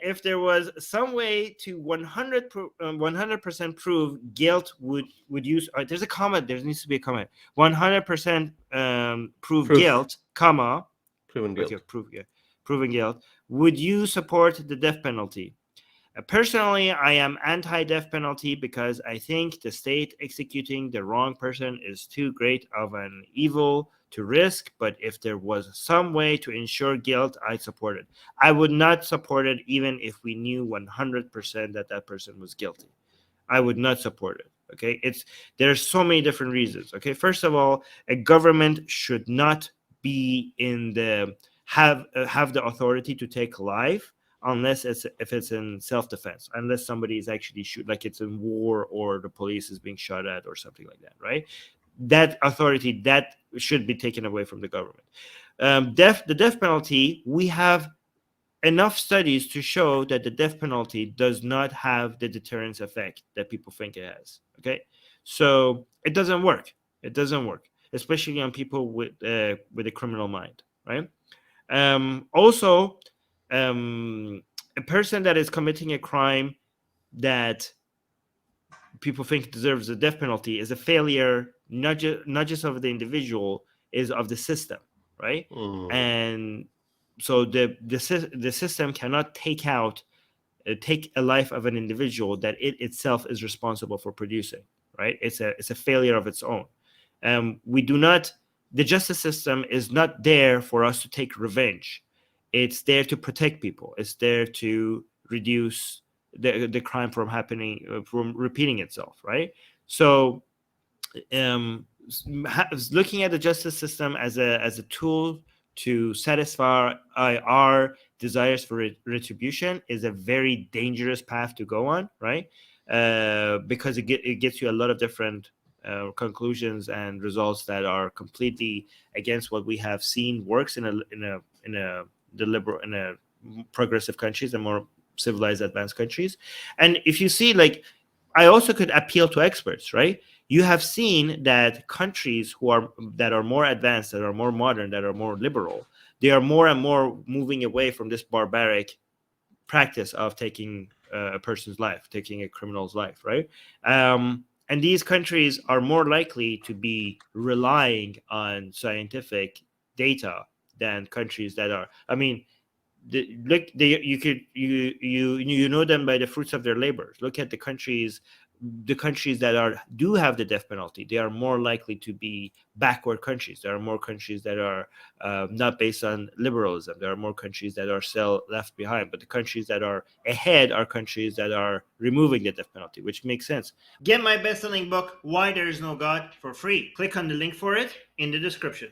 if there was some way to 100% prove guilt, would use, there's a comment, there needs to be a comment, 100% prove guilt, comma, proven guilt. Okay, proven guilt, would you support the death penalty? Personally, I am anti-death penalty because I think the state executing the wrong person is too great of an evil to risk. But if there was some way to ensure guilt, I'd support it. I would not support it even if we knew 100% that that person was guilty. I would not support it. Okay, there's so many different reasons. Okay, first of all, a government should not be in the have the authority to take life unless if it's in self-defense, unless somebody is actually like it's in war or the police is being shot at or something like that, right? That authority, that should be taken away from the government. The death penalty, we have enough studies to show that the death penalty does not have the deterrence effect that people think it has. Okay, so it doesn't work. It doesn't work, especially on people with a criminal mind, right? Also, a person that is committing a crime that people think deserves a death penalty is a failure, not just of the individual, is of the system, right? And so the system cannot take a life of an individual that it itself is responsible for producing, right? It's a failure of its own. The justice system is not there for us to take revenge. It's there to protect people. It's there to reduce the crime from happening, from repeating itself, right? So looking at the justice system as a tool to satisfy our desires for retribution is a very dangerous path to go on, right? Because it gets you a lot of different conclusions and results that are completely against what we have seen works in a progressive countries and more civilized, advanced countries. And if you see, like, I also could appeal to experts, right? You have seen that countries that are more advanced, that are more modern, that are more liberal, they are more and more moving away from this barbaric practice of taking a person's life, taking a criminal's life, right? And these countries are more likely to be relying on scientific data than countries that are. I mean, you know them by the fruits of their labors. Look at the countries that do have the death penalty. They are more likely to be backward countries. There are more countries that are not based on liberalism. There are more countries that are still left behind. But the countries that are ahead are countries that are removing the death penalty, which makes sense. Get my best-selling book, Why There Is No God, for free. Click on the link for it in the description.